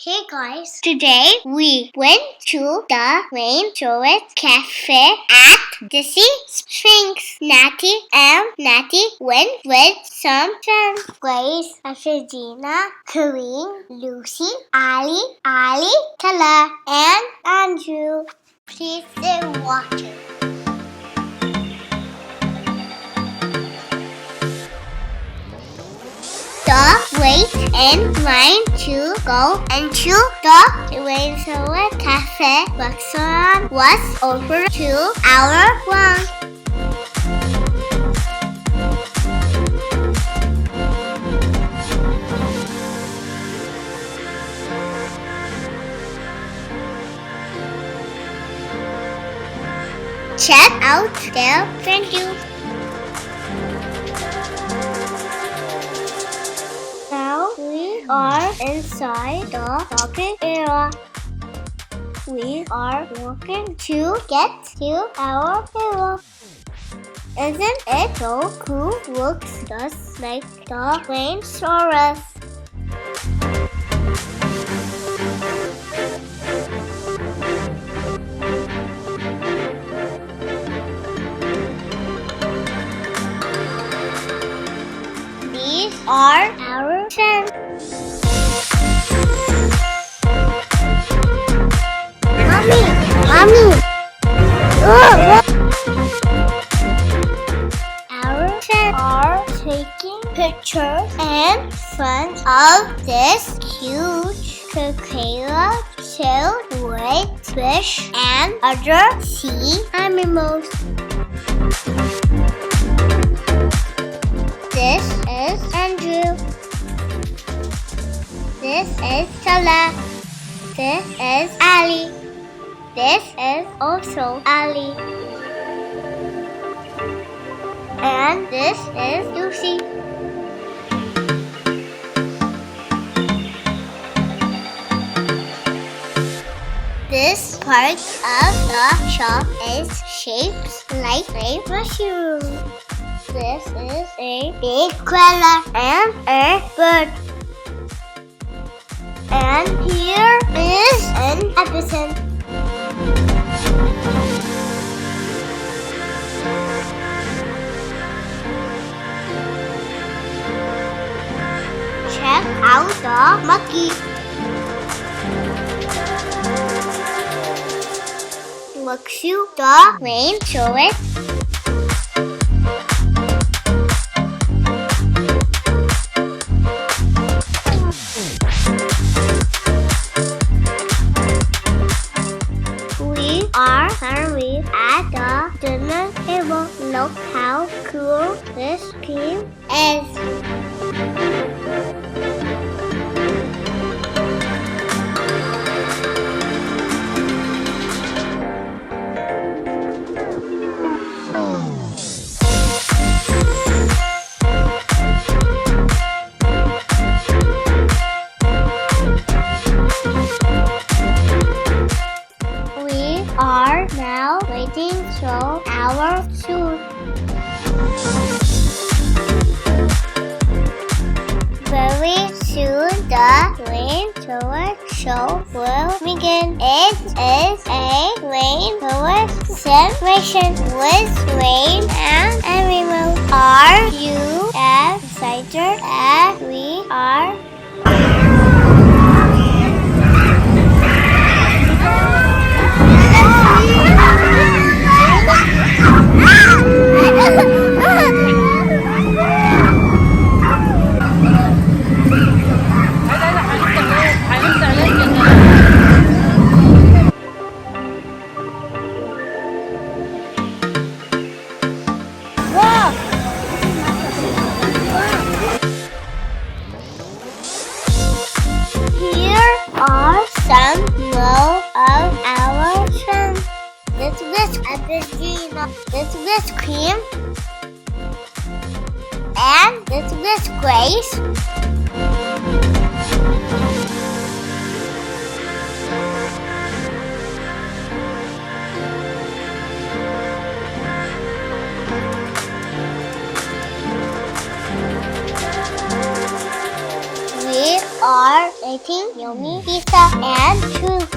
Hey guys, today we went to the Rainforest Cafe at Disney Springs. Natty and Natty went with some friends. Grace, Regina, Corinne, Lucy, Ali, Tala, and Andrew. Please stay watching. Wait in line to go into the Rainforest Cafe restaurant was over 2 hours long. Check out their menu. We are inside the shopping area. We are walking to get to our area. Isn't it so cool? Looks just like the rainforest. These are our friends. Mommy! Our friends are taking pictures in front of this huge coconut filled with fish and other sea animals. This is Andrew. This is Salah. This is Ali. This is also Ali. And this is Lucy. This part of the shop is shaped like a mushroom. This is a big koala and a bird. And here is an elephant. Check out the monkey. Looks you the rainforest. Are serving at the dinner table. Look how cool this cream is. Are now waiting for our tour. Very soon the rainforest show will begin. It is a rainforest celebration with rain and animals. Are you as excited as we are? Are some more of our friends. This is Regina. This is Cream. And this is Grace. We are waiting yummy pizza and soup.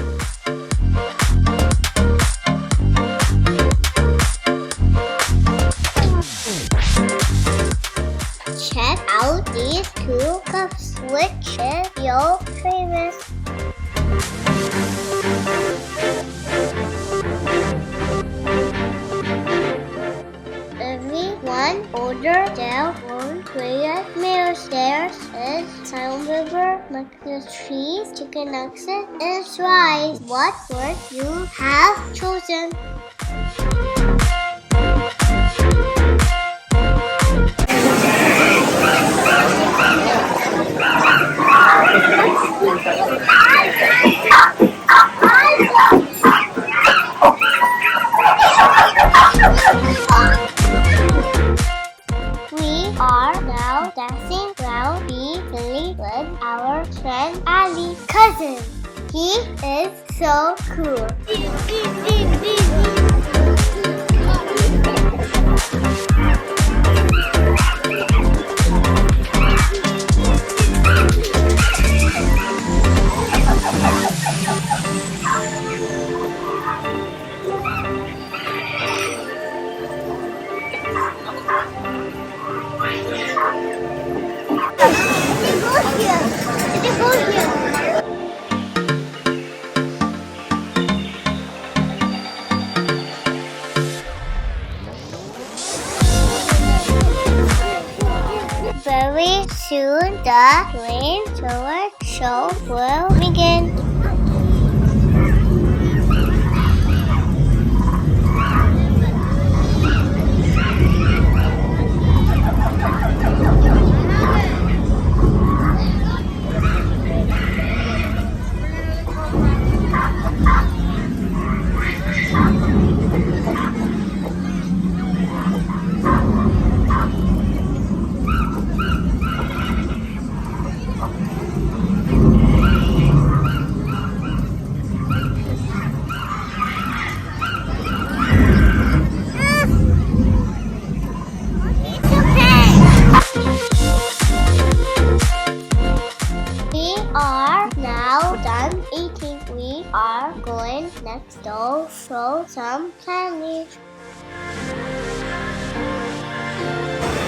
Check out these 2 cups. Which is your favorite? Everyone order their own favorite meals. Theirs is sound burger, macaroni cheese, chicken nuggets, and fries. What would you have chosen? We are now dancing around the village with our friend Ali, cousin. He is so cool. Very soon, the Rainforest show will begin. We are now done eating. We are going next door for some candy.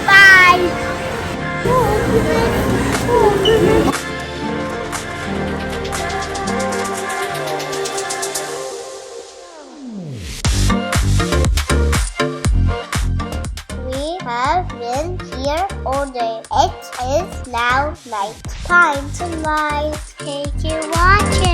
Bye! We have been here all day. It is now night time. Tonight, thank you for watching.